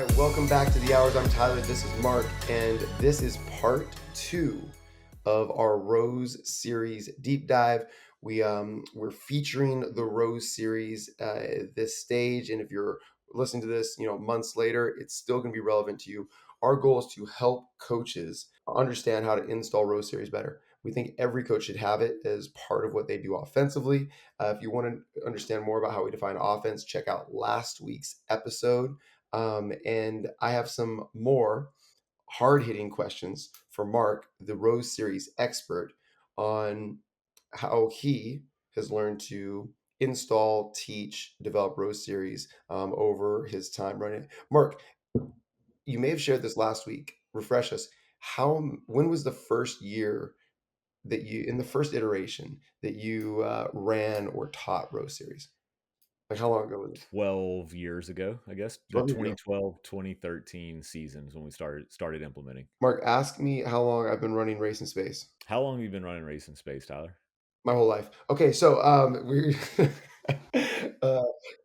right, welcome back to the Hours. I'm Tyler. This is Mark, and this is part 2 of our Rose series deep dive. We're featuring the Rose series at this stage, and if you're listening to this, months later, it's still going to be relevant to you. Our goal is to help coaches understand how to install Rose series better. We think every coach should have it as part of what they do offensively. If you want to understand more about how we define offense, check out last week's episode. And I have some more hard hitting questions for Mark, the Rose series expert, on how he has learned to install, teach, develop Rose series over his time running it. Mark, you may have shared this last week. Refresh us. When was the first year that in the first iteration that you ran or taught Rose series? Like how long ago was it? 12 years ago, I guess. The 12 years ago. 2012, 2013 seasons when we started implementing. Mark, ask me how long I've been running Race in Space. How long have you been running Race in Space, Tyler? My whole life. Okay, so we uh,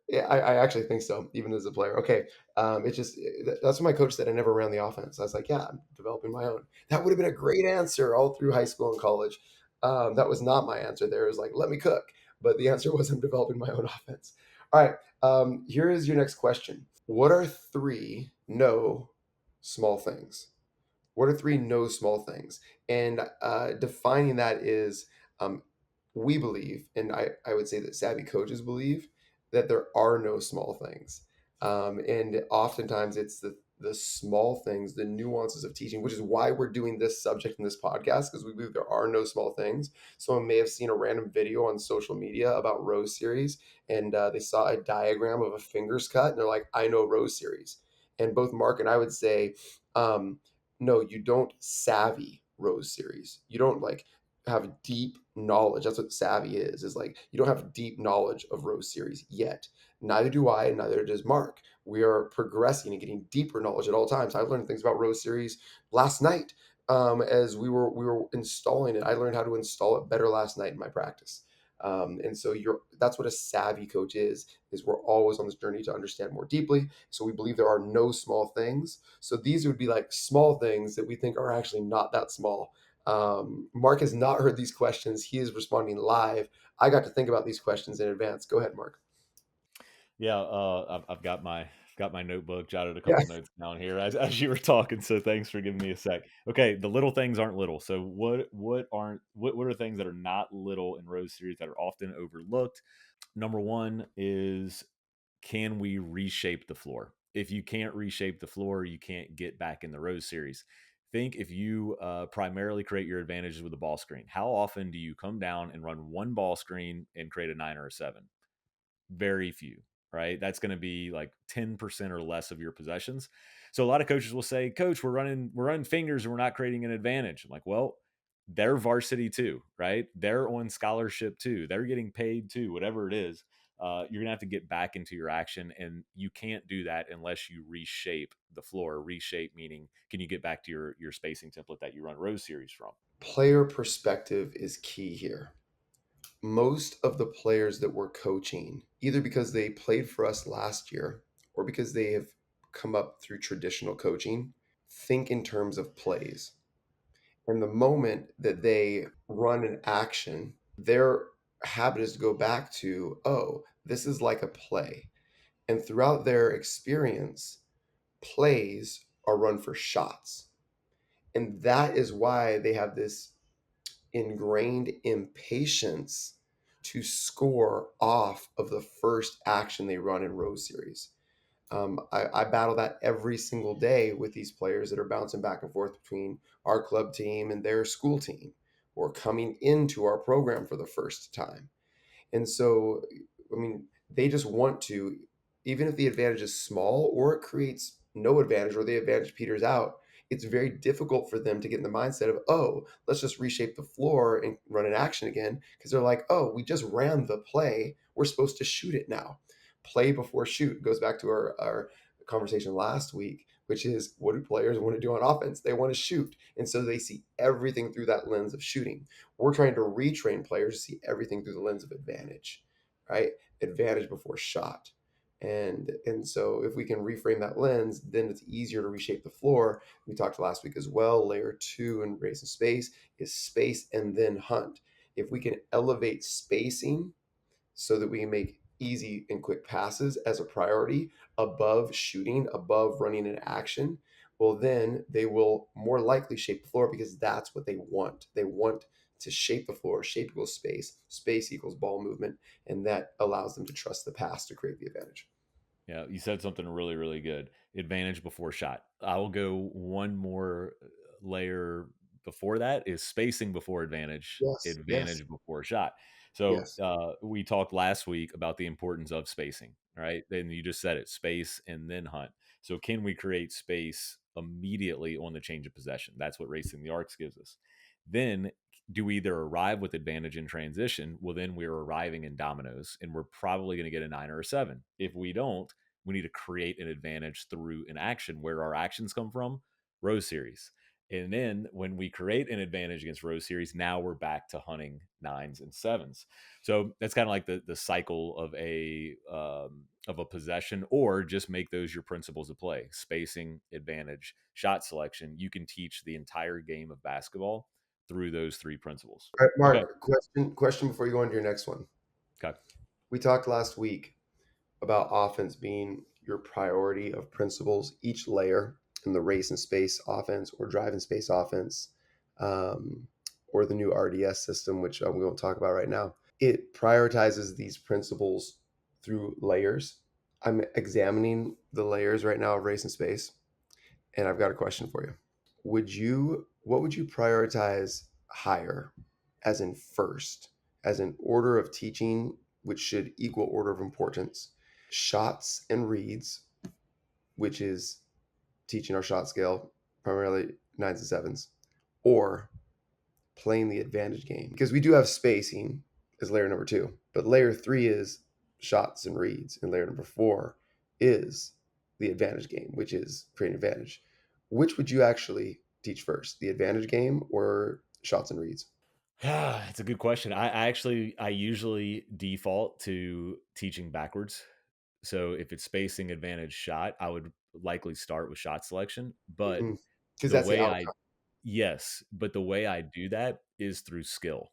yeah, I actually think so, even as a player. Okay, it's just that's what my coach said. I never ran the offense. I was like, yeah, I'm developing my own. That would have been a great answer all through high school and college. That was not my answer. There it was like, let me cook, but the answer was I'm developing my own offense. All right, here is your next question. What are three no small things? What are three no small things? And defining that is, um, we believe, and I would say that savvy coaches believe, that there are no small things. And oftentimes it's the small things, the nuances of teaching, which is why we're doing this subject in this podcast, because we believe there are no small things. Someone may have seen a random video on social media about Rose series, and they saw a diagram of a fingers cut, and they're like, I know Rose series. And both Mark and I would say, um, no, you don't savvy Rose series. You don't like have deep knowledge. That's what savvy is like you don't have deep knowledge of Rose series yet. Neither do I, and neither does Mark. We are progressing and getting deeper knowledge at all times. I learned things about Rose series last night as we were installing it. I learned how to install it better last night in my practice. And so that's what a savvy coach is we're always on this journey to understand more deeply. So we believe there are no small things. So these would be like small things that we think are actually not that small. Mark has not heard these questions. He is responding live. I got to think about these questions in advance. Go ahead, Mark. Yeah, I've got my notebook, jotted a Yeah. couple notes down here as you were talking. So thanks for giving me a sec. Okay, the little things aren't little. So what are things that are not little in Rose series that are often overlooked? Number one is, can we reshape the floor? If you can't reshape the floor, you can't get back in the Rose series. Think if you primarily create your advantages with a ball screen, how often do you come down and run one ball screen and create a 9 or a 7? Very few, right? That's going to be like 10% or less of your possessions. So a lot of coaches will say, Coach, we're running fingers and we're not creating an advantage. I'm like, well, they're varsity too, right? They're on scholarship too. They're getting paid too, whatever it is. You're gonna have to get back into your action, and you can't do that unless you reshape the floor. Reshape meaning, can you get back to your spacing template that you run Rose series from? Player perspective is key here. Most of the players that we're coaching, either because they played for us last year or because they have come up through traditional coaching, think in terms of plays. And the moment that they run an action, their habit is to go back to, oh, this is like a play. And throughout their experience, plays are run for shots. And that is why they have this ingrained impatience to score off of the first action they run in Rose series. I battle that every single day with these players that are bouncing back and forth between our club team and their school team or coming into our program for the first time. And so, I mean, they just want to, even if the advantage is small or it creates no advantage or the advantage peters out, it's very difficult for them to get in the mindset of, oh, let's just reshape the floor and run an action again. Because they're like, oh, we just ran the play. We're supposed to shoot it now. Play before shoot goes back to our conversation last week, which is what do players want to do on offense? They want to shoot. And so they see everything through that lens of shooting. We're trying to retrain players to see everything through the lens of advantage, right? Advantage before shot. And so if we can reframe that lens, then it's easier to reshape the floor. We talked last week as well. Layer two in race and space is space and then hunt. If we can elevate spacing so that we can make easy and quick passes as a priority above shooting, above running an action, well, then they will more likely shape the floor because that's what they want. They want to shape the floor. Shape equals space, space equals ball movement, and that allows them to trust the pass to create the advantage. Yeah, you said something really, really good. Advantage before shot. I will go one more layer before that is spacing before advantage, Yes, yes, advantage before shot. So yes. we talked last week about the importance of spacing, right? And you just said it, space and then hunt. So can we create space immediately on the change of possession? That's what racing the arcs gives us. Then do we either arrive with advantage in transition? Well, then we're arriving in dominoes and we're probably going to get a nine or a seven. If we don't, we need to create an advantage through an action. Where our actions come from, row series. And then when we create an advantage against row series, now we're back to hunting nines and sevens. So that's kind of like the cycle of a possession, or just make those your principles of play: spacing, advantage, shot selection. You can teach the entire game of basketball through those three principles. All right, Okay. Mark, question before you go on to your next one. Okay. We talked last week about offense being your priority of principles, each layer in the race and space offense or drive and space offense, um, or the new RDS system, which we won't talk about right now. It prioritizes these principles through layers. I'm examining the layers right now of race and space, and I've got a question for you. What would you prioritize higher, as in first, as in order of teaching, which should equal order of importance? Shots and reads, which is teaching our shot scale, primarily nines and sevens, or playing the advantage game? Because we do have spacing as layer number two, but layer three is shots and reads, and layer number four is the advantage game, which is creating advantage. Which would you actually teach first, the advantage game or shots and reads? It's a good question. I usually default to teaching backwards. So if it's spacing advantage shot, I would likely start with shot selection. But Because the that's the way I outcome. yes, but the way I do that is through skill.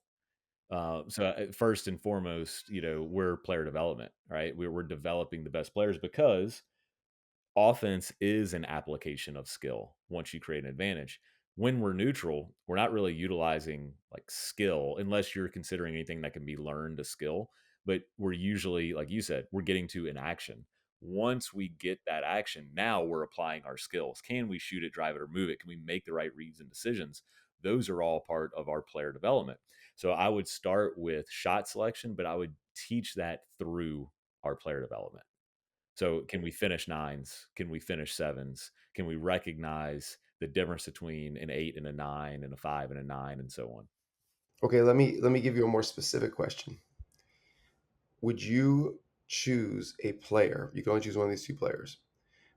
First and foremost, we're player development, right? We're developing the best players because offense is an application of skill once you create an advantage. When we're neutral, we're not really utilizing like skill unless you're considering anything that can be learned a skill. But we're usually, like you said, we're getting to an action. Once we get that action, now we're applying our skills. Can we shoot it, drive it, or move it? Can we make the right reads and decisions? Those are all part of our player development. So I would start with shot selection, but I would teach that through our player development. So, can we finish nines? Can we finish sevens? Can we recognize the difference between an eight and a nine and a five and a nine and so on? Okay, let me give you a more specific question. Would you choose a player? You can only choose one of these two players.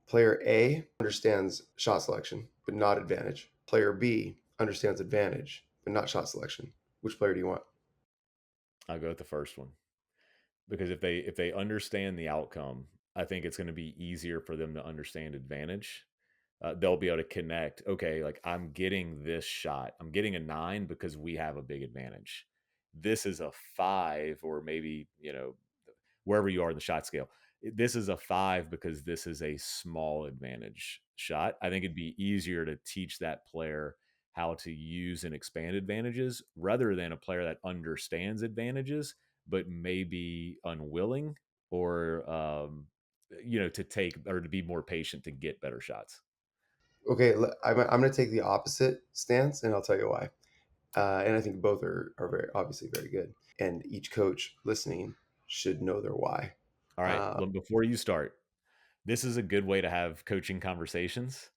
Player A understands shot selection, but not advantage. Player B understands advantage, but not shot selection. Which player do you want? I'll go with the first one because if they understand the outcome, I think it's going to be easier for them to understand advantage. They'll be able to connect. Okay, like I'm getting this shot. I'm getting a nine because we have a big advantage. This is a five, or maybe wherever you are in the shot scale. This is a five because this is a small advantage shot. I think it'd be easier to teach that player how to use and expand advantages rather than a player that understands advantages but may be unwilling or to take or to be more patient to get better shots. Okay, I'm going to take the opposite stance, and I'll tell you why. And I think both are very obviously very good, and each coach listening should know their why. All right, Uh, look, before you start, this is a good way to have coaching conversations.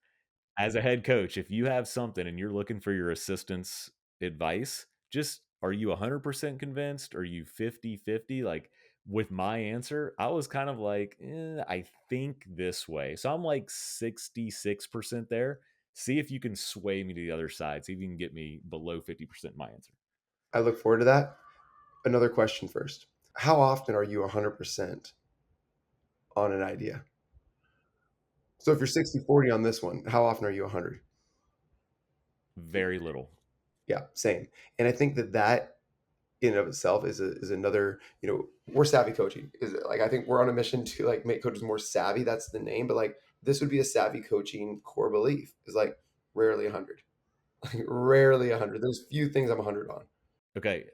As a head coach, if you have something and you're looking for your assistant's advice, just are you 100% convinced? Are you 50-50? Like with my answer, I was kind of like, I think this way. So I'm like 66% there. See if you can sway me to the other side. See if you can get me below 50% my answer. I look forward to that. Another question first. How often are you 100% on an idea. So if you're 60-40 on this one, how often are you 100? Very little. Yeah, same. And I think that that in and of itself is another, we're savvy coaching. Is it like I think we're on a mission to like make coaches more savvy. That's the name, but like this would be a savvy coaching core belief is like rarely 100. Like rarely 100. There's few things I'm 100 on. Okay,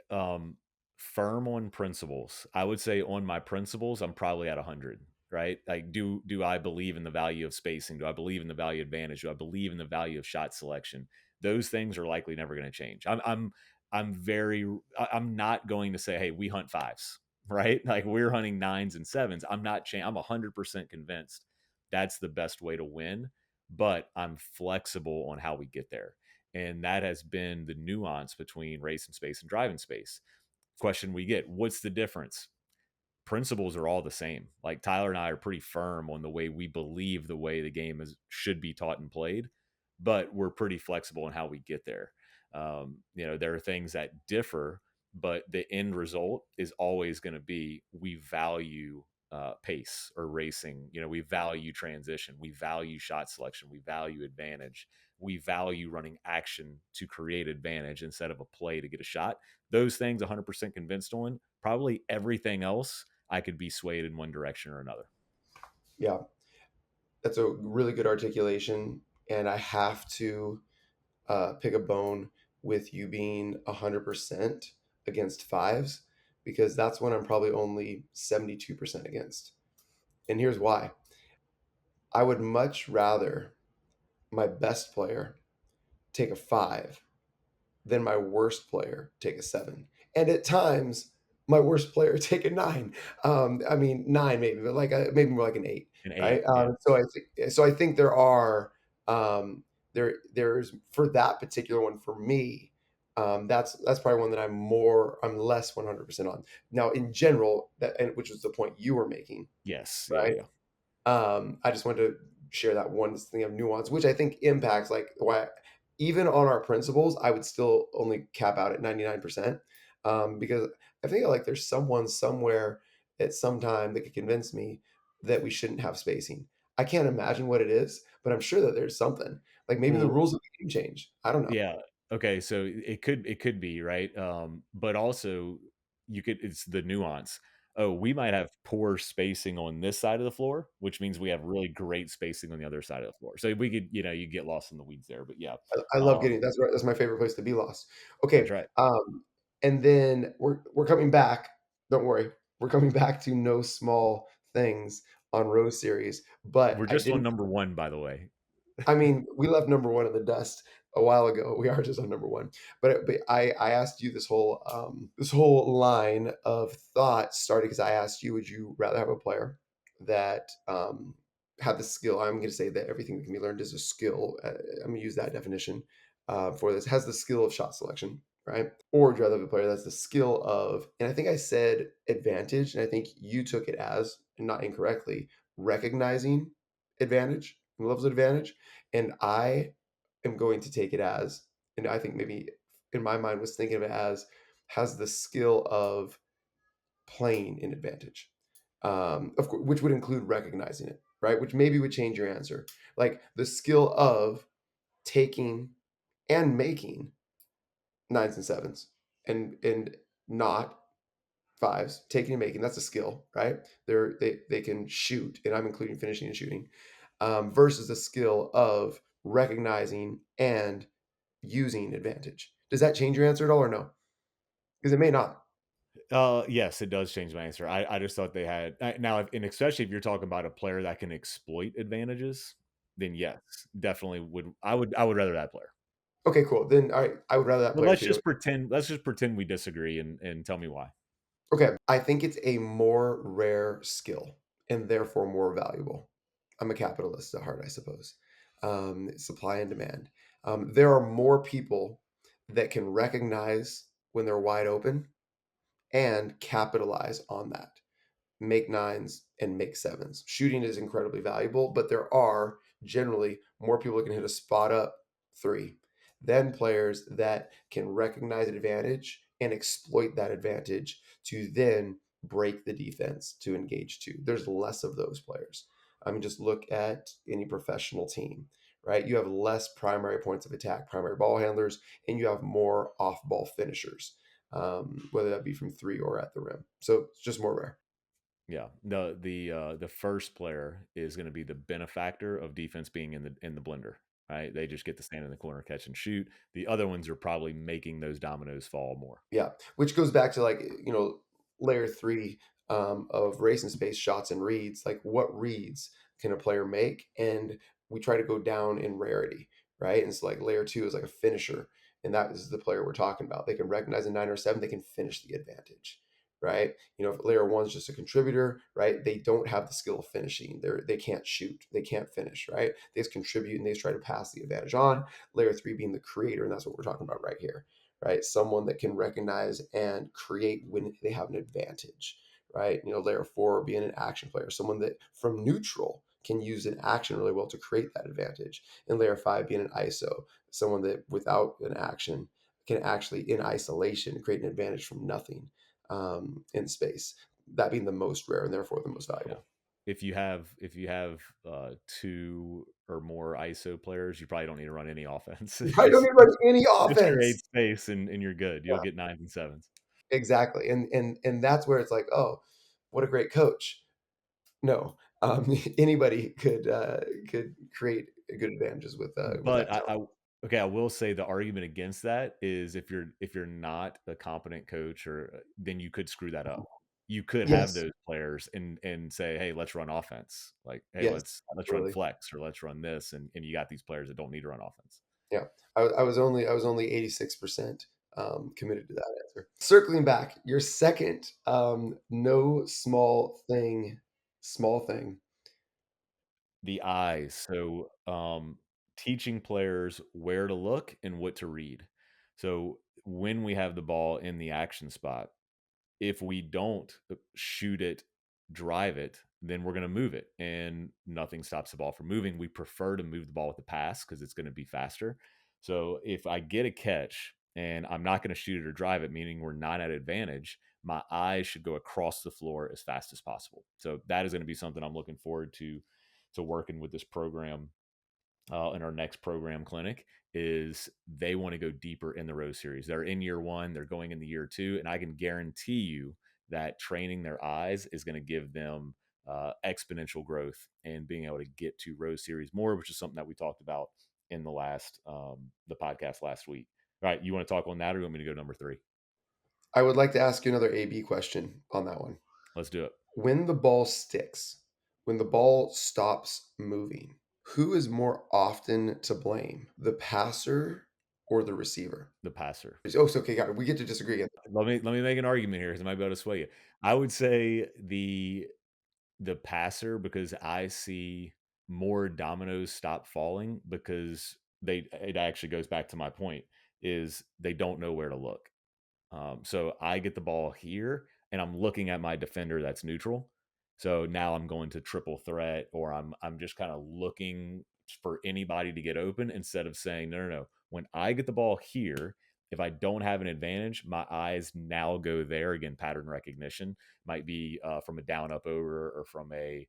firm on principles. I would say on my principles, I'm probably at 100, right? Like, do I believe in the value of spacing? Do I believe in the value advantage? Do I believe in the value of shot selection? Those things are likely never going to change. I'm very, I'm not going to say, hey, we hunt fives, right? Like we're hunting nines and sevens. I'm 100% convinced that's the best way to win, but I'm flexible on how we get there. And that has been the nuance between race and space and drive and space. Question we get: what's the difference? Principles are all the same. Like Tyler and I are pretty firm on the way we believe the way the game should be taught and played, but we're pretty flexible in how we get there. There are things that differ, but the end result is always going to be we value pace or racing. We value transition, we value shot selection, we value advantage, we value running action to create advantage instead of a play to get a shot. Those things 100% convinced on. Probably everything else I could be swayed in one direction or another. Yeah, that's a really good articulation, and I have to pick a bone with you being 100% against fives because that's when I'm probably only 72% against. And here's why. I would much rather my best player take a five than my worst player take a seven. And at times, my worst player take a nine. I mean, nine maybe, but like maybe more like an eight, An right? eight, yeah. So I think there are there's for that particular one for me. That's probably one that I'm less 100% on. Now, in general, which was the point you were making, Yes, yeah, right? yeah. I just wanted to share that one thing of nuance, which I think impacts like why even on our principles, I would still only cap out at 99%. Because I think like there's someone somewhere at some time that could convince me that we shouldn't have spacing. I can't imagine what it is, but I'm sure that there's something. Like maybe the Well, rules of the game change. I don't know. yeah. Okay, so it could be, right? But also it's the nuance. Oh, we might have poor spacing on this side of the floor, which means we have really great spacing on the other side of the floor. So we could, you get lost in the weeds there, but yeah. I love Um, getting that's right. That's my favorite place to be lost. that's Okay. right. And then we're coming back. Don't worry. We're coming back to no small things on Rose series. But We're I just on didn't number 1, by the way. I mean, we left number one in the dust a while ago. We are just on number one. But I asked you this whole line of thought started because I asked you, would you rather have a player that had the skill? I'm going to say that everything that can be learned is a skill. I'm going to use that definition for this. Has the skill of shot selection, right? Or would you rather have a player that's the skill of, and I think I said advantage, and I think you took it as, and not incorrectly, recognizing advantage and levels of advantage. And I am going to take it as, and I think maybe in my mind was thinking of it as, has the skill of playing in advantage, of course, which would include recognizing it, right? Which maybe would change your answer. Like the skill of taking and making nines and sevens and not fives, taking and making. That's a skill, right? They can shoot, and I'm including finishing and shooting, versus the skill of recognizing and using advantage. Does that change your answer at all or no? Because it may not. Yes, it does change my answer. I just thought they had now, and especially if you're talking about a player that can exploit advantages, then yes, definitely would. I would rather that player. Okay, cool. Then all right, I would rather that But player let's too. just pretend. Let's just pretend we disagree and tell me why. Okay, I think it's a more rare skill and therefore more valuable. I'm a capitalist at heart, I suppose. Supply and demand. There are more people that can recognize when they're wide open and capitalize on that, make nines and make sevens. Shooting is incredibly valuable, but there are generally more people that can hit a spot up three than players that can recognize advantage and exploit that advantage to then break the defense to engage two. There's less of those players. I mean, just look at any professional team, right? You have less primary points of attack, primary ball handlers, and you have more off ball finishers, whether that be from three or at the rim. So it's just more rare. Yeah. The first player is gonna be the benefactor of defense being in the blender, right? They just get to stand in the corner, catch and shoot. The other ones are probably making those dominoes fall more. Yeah, which goes back to like, layer three of race and space shots and reads. Like, what reads can a player make? And we try to go down in rarity, right? And so like layer two is like a finisher, and that is the player we're talking about. They can recognize a nine or seven, they can finish the advantage, right? If layer one is just a contributor, right? They don't have the skill of finishing. They can't shoot, they can't finish, right? They just contribute and they just try to pass the advantage on. Layer three being the creator, and that's what we're talking about right here, right? Someone that can recognize and create when they have an advantage, right? Layer four being an action player, someone that from neutral can use an action really well to create that advantage. And layer five being an ISO, someone that without an action can actually in isolation create an advantage from nothing in space. That being the most rare and therefore the most Yeah. valuable. If you have 2 or more ISO players, you probably don't need to run any offense. I don't Just need to run any just create offense. space and you're good. You'll Yeah, get 9s and 7s. exactly. And that's where it's like, oh, what a great coach. No, anybody could create good advantages with But that talent. I will say the argument against that is if you're not a competent coach or then you could screw that up. You could have Yes, those players and say, "Hey, let's run offense." Like, "Hey, yes, let's run absolutely. flex or let's run this," and you got these players that don't need to run offense. Yeah, I was only 86% committed to that answer. Circling back, your second, no small thing. The eyes. So, teaching players where to look and what to read. So, when we have the ball in the action spot, if we don't shoot it, drive it, then we're going to move it and nothing stops the ball from moving. We prefer to move the ball with the pass because it's going to be faster. So if I get a catch and I'm not going to shoot it or drive it, meaning we're not at advantage, my eyes should go across the floor as fast as possible. So that is going to be something I'm looking forward to working with this program in our next program clinic is they want to go deeper in the Rose series. They're in year one, they're going in the year two, and I can guarantee you that training their eyes is going to give them exponential growth and being able to get to Rose series more, which is something that we talked about in the podcast last week. All right, you want to talk on that, or you want me to go number three? I would like to ask you another AB question on that one. Let's do it. When the ball sticks, when the ball stops moving, who is more often to blame, the passer or the receiver? The passer. Oh, so okay, got it. We get to disagree again. Let me make an argument here because I might be able to sway you. I would say the passer because I see more dominoes stop falling because they it actually goes back to my point is they don't know where to look. So I get the ball here and I'm looking at my defender that's neutral. So now I'm going to triple threat or I'm just kind of looking for anybody to get open instead of saying, no, no, no. When I get the ball here, if I don't have an advantage, my eyes now go there. Again, pattern recognition might be from a down up over or from a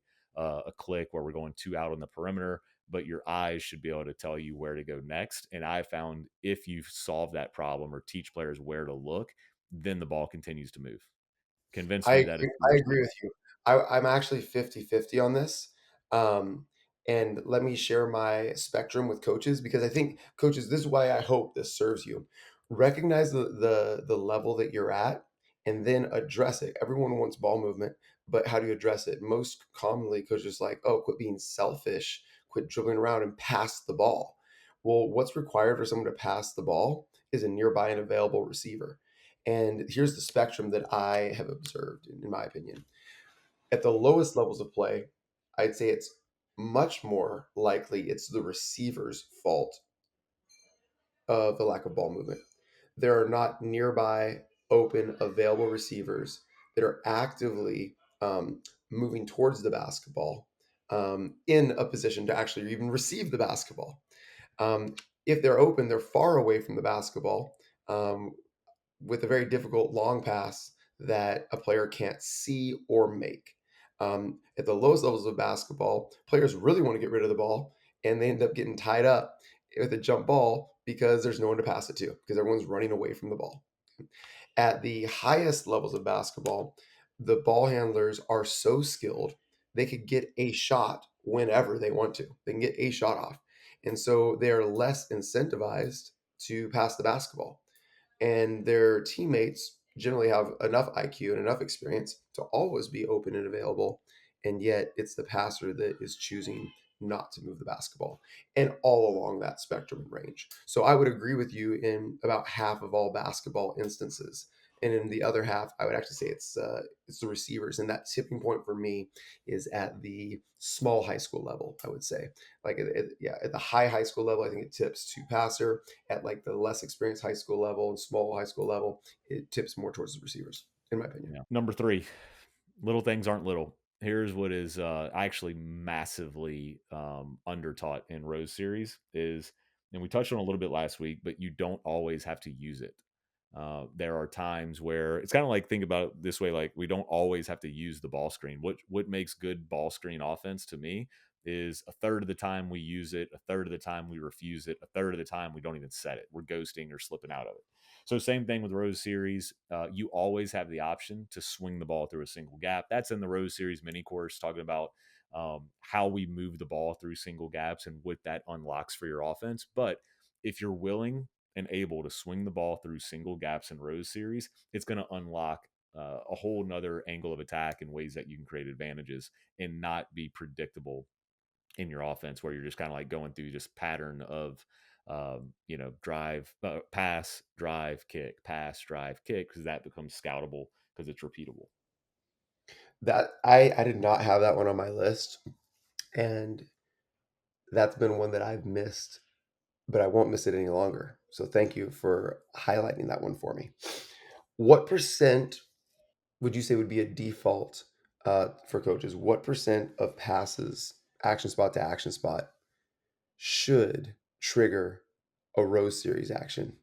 click where we're going two out on the perimeter, but your eyes should be able to tell you where to go next. And I found if you solve that problem or teach players where to look, then the ball continues to move. Convince I me that agree it's the I agree receiver. with you. I'm actually 50-50 on this. Um, and let me share my spectrum with coaches because I think coaches, this is why I hope this serves you. Recognize the level that you're at and then address it. Everyone wants ball movement, but how do you address it? Most commonly, coaches like, oh, quit being selfish, quit dribbling around and pass the ball. Well, what's required for someone to pass the ball is a nearby and available receiver. And here's the spectrum that I have observed, in my opinion. At the lowest levels of play, I'd say it's much more likely it's the receiver's fault of the lack of ball movement. There are not nearby, open, available receivers that are actively moving towards the basketball in a position to actually even receive the basketball. Um, if they're open, they're far away from the basketball. With a very difficult long pass that a player can't see or make. At the lowest levels of basketball, players really want to get rid of the ball, and they end up getting tied up with a jump ball because there's no one to pass it to because everyone's running away from the ball. At the highest levels of basketball, the ball handlers are so skilled they could get a shot whenever they want to. They can get a shot off. And so they're less incentivized to pass the basketball, and their teammates generally have enough IQ and enough experience to always be open and available. And yet it's the passer that is choosing not to move the basketball, and all along that spectrum and range. So I would agree with you in about half of all basketball instances. And in the other half, I would actually say it's the receivers, and that tipping point for me is at the small high school level. I would say, like, yeah, at the high school level, I think it tips to passer. At like the less experienced high school level and small high school level, it tips more towards the receivers, in my opinion. Yeah. Number three, little things aren't little. Here's what is actually massively undertaught in Rose series is, and we touched on it a little bit last week, but you don't always have to use it. There are times where it's kind of like, think about it this way, like we don't always have to use the ball screen. What makes good ball screen offense to me is a third of the time we use it, a third of the time we refuse it, a third of the time we don't even set it. We're ghosting or slipping out of it. So same thing with Rose Series. You always have the option to swing the ball through a single gap. That's in the Rose Series mini course, talking about how we move the ball through single gaps and what that unlocks for your offense. But if you're willing and able to swing the ball through single gaps in Rose Series, it's going to unlock a whole nother angle of attack in ways that you can create advantages and not be predictable in your offense, where you're just kind of like going through just pattern of drive, pass, drive, kick, pass, drive, kick, because that becomes scoutable because it's repeatable. That I did not have that one on my list, and that's been one that I've missed, but I won't miss it any longer. So thank you for highlighting that one for me. What percent would you say would be a default for coaches? What percent of passes, action spot to action spot, should trigger a Rose series action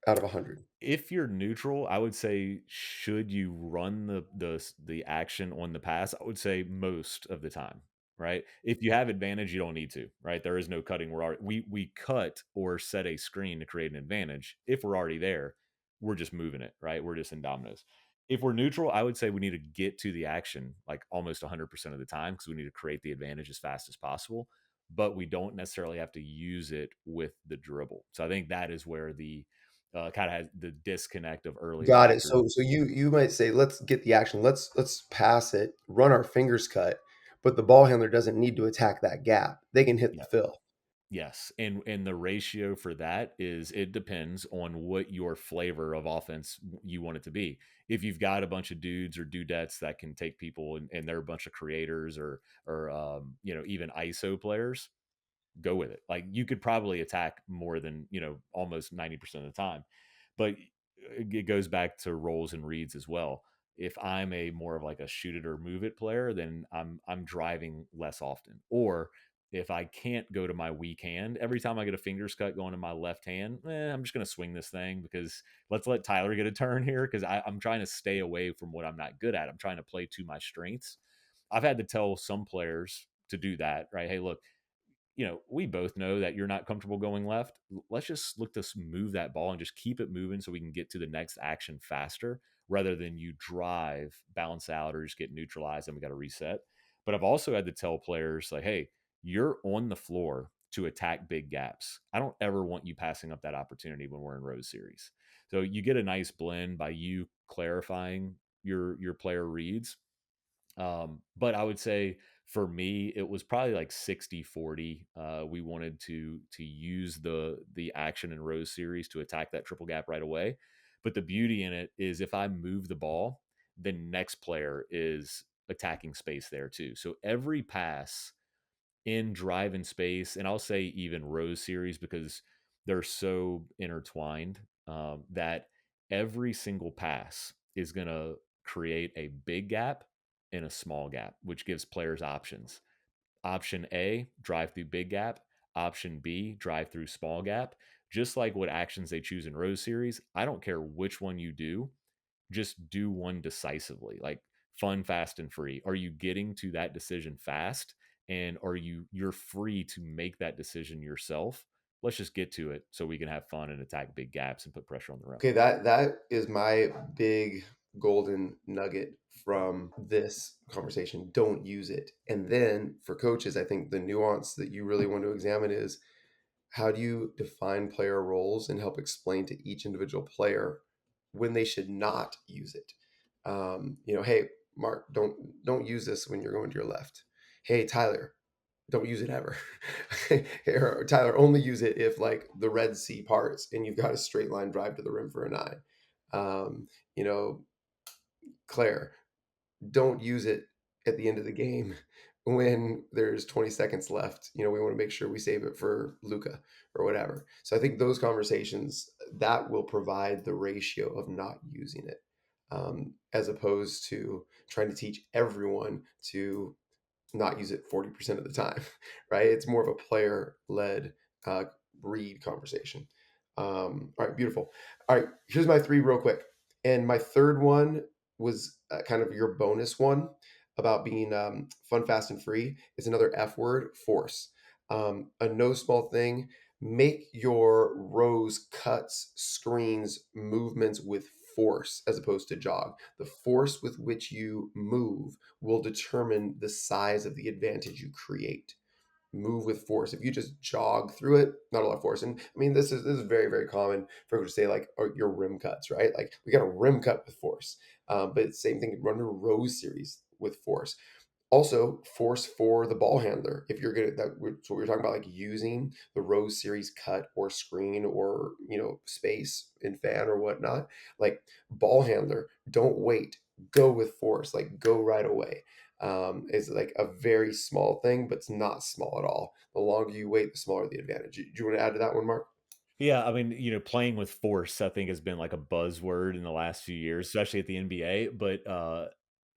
out of 100? If you're neutral, I would say, should you run the action on the pass? I would say most of the time, right? If you have advantage, you don't need to, right? There is no cutting. We cut or set a screen to create an advantage. If we're already there, we're just moving it, right? We're just in dominoes. If we're neutral, I would say we need to get to the action like almost 100% of the time, because we need to create the advantage as fast as possible. But we don't necessarily have to use it with the dribble. So I think that is where the kind of has the disconnect of early Got it. adopters. So you might say, let's get the action. Let's pass it, run our fingers cut, but the ball handler doesn't need to attack that gap. They can hit the Yeah. fill. Yes. And the ratio for that is, it depends on what your flavor of offense you want it to be. If you've got a bunch of dudes or dudettes that can take people, and they're a bunch of creators, or even ISO players, go with it. Like, you could probably attack more than, almost 90% of the time. But it goes back to roles and reads as well. If I'm a more of like a shoot it or move it player, then I'm driving less often. Or if I can't go to my weak hand, every time I get a fingers cut going to my left hand, I'm just going to swing this thing, because let's let Tyler get a turn here, because I'm trying to stay away from what I'm not good at. I'm trying to play to my strengths. I've had to tell some players to do that, right? Hey, look, we both know that you're not comfortable going left. Let's just look to move that ball and just keep it moving so we can get to the next action faster, rather than you drive, bounce out, or just get neutralized and we got to reset. But I've also had to tell players, like, hey, you're on the floor to attack big gaps. I don't ever want you passing up that opportunity when we're in Rose series. So you get a nice blend by you clarifying your player reads. But I would say for me, it was probably like 60-40. We wanted to use the action and Rose series to attack that triple gap right away. But the beauty in it is, if I move the ball, the next player is attacking space there too. So every pass in drive and space, and I'll say even Rose series, because they're so intertwined, that every single pass is going to create a big gap and a small gap, which gives players options. Option A, drive through big gap. Option B, drive through small gap. Just like what actions they choose in Rose series, I don't care which one you do, just do one decisively, like fun, fast, and free. Are you getting to that decision fast? And you're free to make that decision yourself? Let's just get to it so we can have fun and attack big gaps and put pressure on the rim. Okay, that is my big golden nugget from this conversation. Don't use it. And then for coaches, I think the nuance that you really want to examine is how do you define player roles and help explain to each individual player when they should not use it? Hey, Mark, don't use this when you're going to your left. Hey, Tyler, don't use it ever. Or Tyler, only use it if like the Red Sea parts and you've got a straight line drive to the rim for a nine. Um, you know, Claire, don't use it at the end of the game when there's 20 seconds left. We want to make sure we save it for Luca or whatever. So I think those conversations that will provide the ratio of not using it, as opposed to trying to teach everyone to not use it 40% of the time, right? It's more of a player led uh, read conversation. All right, beautiful. All right, here's my three real quick. And my third one was kind of your bonus one about being fun, fast, and free. Is another F word, force. A no small thing. Make your rows, cuts, screens, movements with force as opposed to jog. The force with which you move will determine the size of the advantage you create. Move with force. If you just jog through it, not a lot of force. And I mean, this is very very common for people to say like, "Oh, your rim cuts, right?" Like we got a rim cut with force, but it's the same thing. Run a row series with force. Also, force for the ball handler. If you're gonna that, so we were talking about like using the Rose series cut or screen or space in fan or whatnot. Like ball handler, don't wait. Go with force. Like go right away. Is like a very small thing, but it's not small at all. The longer you wait, the smaller the advantage. Do you want to add to that one, Mark? Yeah, I mean, playing with force, I think, has been like a buzzword in the last few years, especially at the NBA. But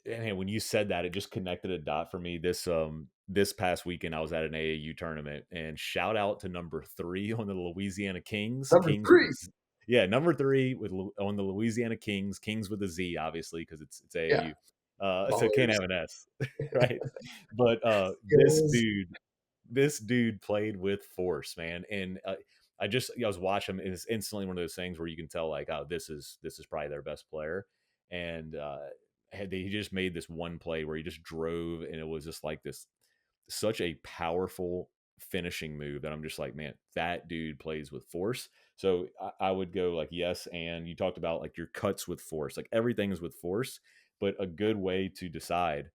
and when you said that, it just connected a dot for me. This past weekend, I was at an AAU tournament, and shout out to number three on the Louisiana Kings, Number Kings with a three. Z. Yeah, number three on the Louisiana Kings, Kings with a Z, obviously, because it's Yeah, AAU, so can't ballers. have an S, right? But Skills. this dude played with force, man. And I was watching him, and it's instantly one of those things where you can tell, like, oh, this is probably their best player. And he just made this one play where he just drove, and it was just like this, such a powerful finishing move that I'm just like, man, that dude plays with force. So I would go like, yes. And you talked about like your cuts with force, like everything is with force, but a good way to decide,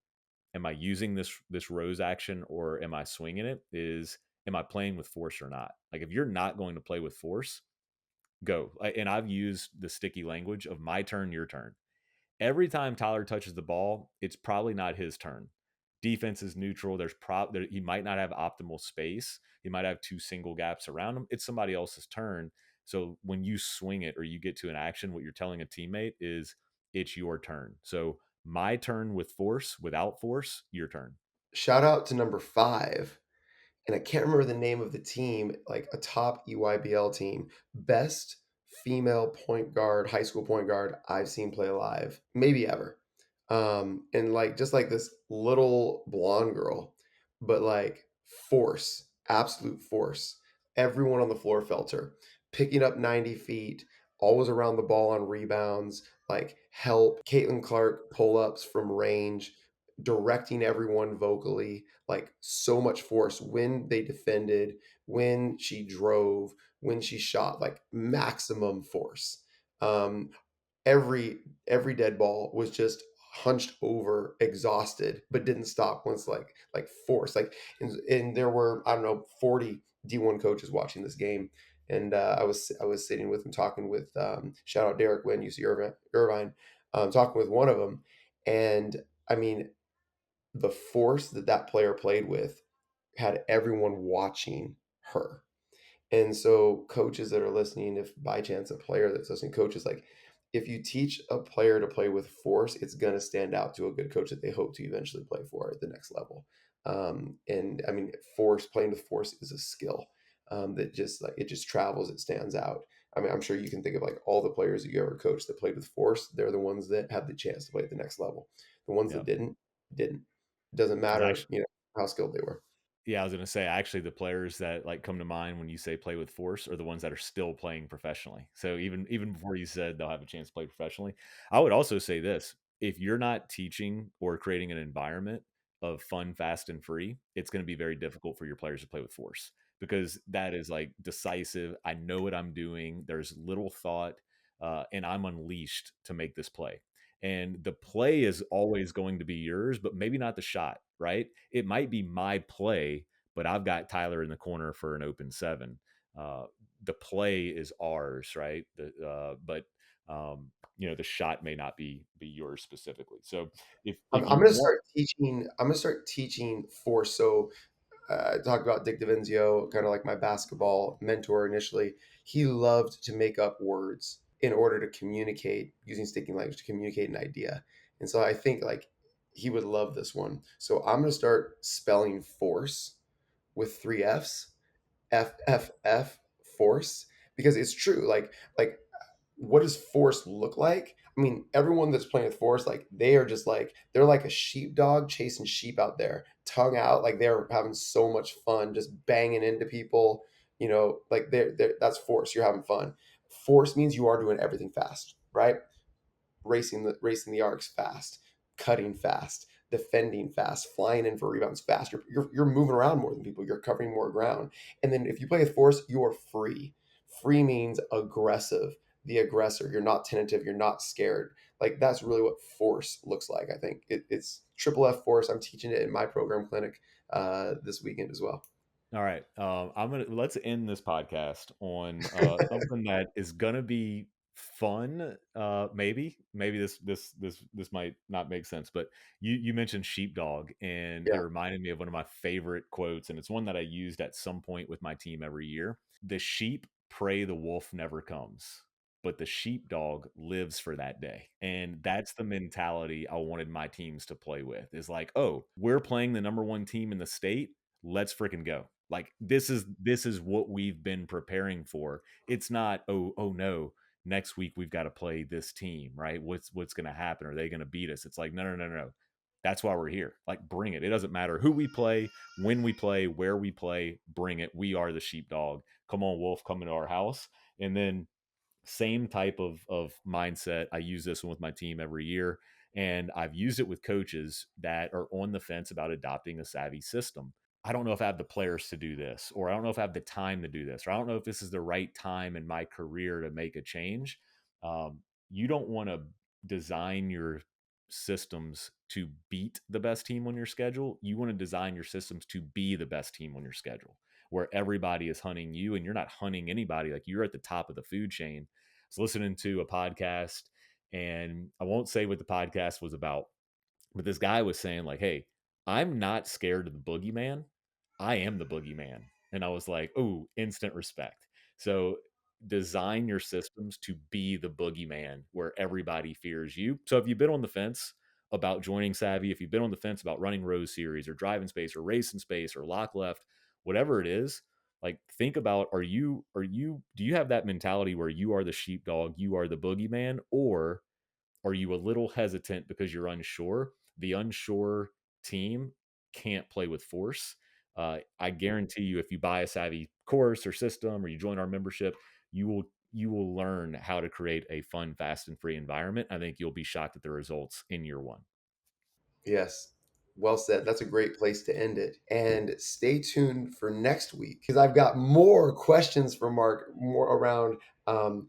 am I using this rose action or am I swinging it, is, am I playing with force or not? Like if you're not going to play with force, go. And I've used the sticky language of my turn, your turn. Every time Tyler touches the ball, it's probably not his turn. Defense is neutral. He might not have optimal space. He might have two single gaps around him. It's somebody else's turn. So when you swing it or you get to an action, what you're telling a teammate is it's your turn. So my turn with force, without force, your turn. Shout out to number five, and I can't remember the name of the team, like a top EYBL team, best female point guard, high school point guard I've seen play live, maybe ever. And like just like this little blonde girl, but like force, absolute force. Everyone on the floor felt her picking up 90 feet, always around the ball on rebounds, like help, Caitlin Clark pull ups from range, directing everyone vocally, like so much force when they defended, when she drove, when she shot, like maximum force. Um, every dead ball was just hunched over, exhausted, but didn't stop once like force. Like and there were, I don't know, 40 D1 coaches watching this game. And I was sitting with them talking with shout out Derek Wynn, UC Irvine, talking with one of them. And I mean, the force that that player played with had everyone watching her. And so, coaches that are listening, if by chance a player that's listening, coaches, like if you teach a player to play with force, it's going to stand out to a good coach that they hope to eventually play for at the next level. And I mean, force, playing with force is a skill that just like it just travels, it stands out. I mean, I'm sure you can think of like all the players that you ever coached that played with force. They're the ones that had the chance to play at the next level. The ones that Yeah. didn't. It doesn't matter, Actually, you know, how skilled they were. yeah, I was gonna say, actually, the players that, like, come to mind when you say play with force are the ones that are still playing professionally. So even before you said they'll have a chance to play professionally, I would also say this: if you're not teaching or creating an environment of fun, fast, and free, it's gonna be very difficult for your players to play with force because that is, like, decisive. I know what I'm doing. There's little thought, and I'm unleashed to make this play. And the play is always going to be yours, but maybe not the shot, right? It might be my play, but I've got Tyler in the corner for an open seven. Uh, the play is ours, right? The shot may not be yours specifically. So I'm, if I'm you gonna want, start teaching. I'm gonna start teaching force. So I talked about Dick DeVinzio, kind of like my basketball mentor initially. He loved to make up words in order to communicate using sticky language to communicate an idea. And so I think like he would love this one. So I'm going to start spelling force with three F's, F, force, because it's true. Like what does force look like? I mean, everyone that's playing with force, like they are just like they're like a sheepdog chasing sheep out there, tongue out, like they're having so much fun, just banging into people. You know, like they're that's force. You're having fun. Force means you are doing everything fast, right? Racing the arcs fast, cutting fast, defending fast, flying in for rebounds fast. You're moving around more than people. You're covering more ground. And then if you play with force, you are free. Free means aggressive, the aggressor. You're not tentative. You're not scared. Like that's really what force looks like. I think it's triple F force. I'm teaching it in my program clinic this weekend as well. all right, let's end this podcast on something that is gonna be fun. Maybe this might not make sense, but you mentioned sheepdog, and it Yeah. reminded me of one of my favorite quotes, and it's one that I used at some point with my team every year. The sheep pray the wolf never comes, but the sheepdog lives for that day. And that's the mentality I wanted my teams to play with. Is like, oh, we're playing the number one team in the state. Let's freaking go. Like this is what we've been preparing for. It's not, oh no, next week we've got to play this team, right? What's gonna happen? Are they gonna beat us? It's like, no. That's why we're here. Like, bring it. It doesn't matter who we play, when we play, where we play, bring it. We are the sheepdog. Come on, Wolf, come into our house. And then same type of mindset. I use this one with my team every year, and I've used it with coaches that are on the fence about adopting a savvy system. I don't know if I have the players to do this, or I don't know if I have the time to do this, or I don't know if this is the right time in my career to make a change. You don't want to design your systems to beat the best team on your schedule. You want to design your systems to be the best team on your schedule, where everybody is hunting you and you're not hunting anybody. Like, you're at the top of the food chain. I was listening to a podcast, and I won't say what the podcast was about, but this guy was saying, like, hey, I'm not scared of the boogeyman. I am the boogeyman. And I was like, oh, instant respect. So design your systems to be the boogeyman where everybody fears you. So if you've been on the fence about joining Savvy, if you've been on the fence about running Rose Series or Drive in Space or Race in Space or Lock Left, whatever it is, like, think about, do you have that mentality where you are the sheepdog, you are the boogeyman, or are you a little hesitant because you're unsure? The unsure team can't play with force. I guarantee you, if you buy a savvy course or system, or you join our membership, you will learn how to create a fun, fast, and free environment. I think you'll be shocked at the results in year one. Yes. Well said. That's a great place to end it. And stay tuned for next week because I've got more questions for Mark, more around um,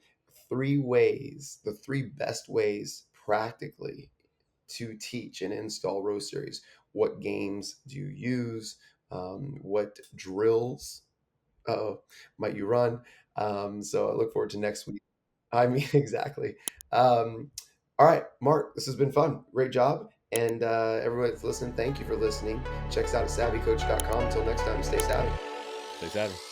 the three best ways practically to teach and install row series. What games do you use? What drills might you run? So I look forward to next week. I mean, exactly. All right, Mark, this has been fun. Great job. And everyone that's listening, thank you for listening. Check us out at savvycoach.com. Until next time, stay savvy. Stay savvy.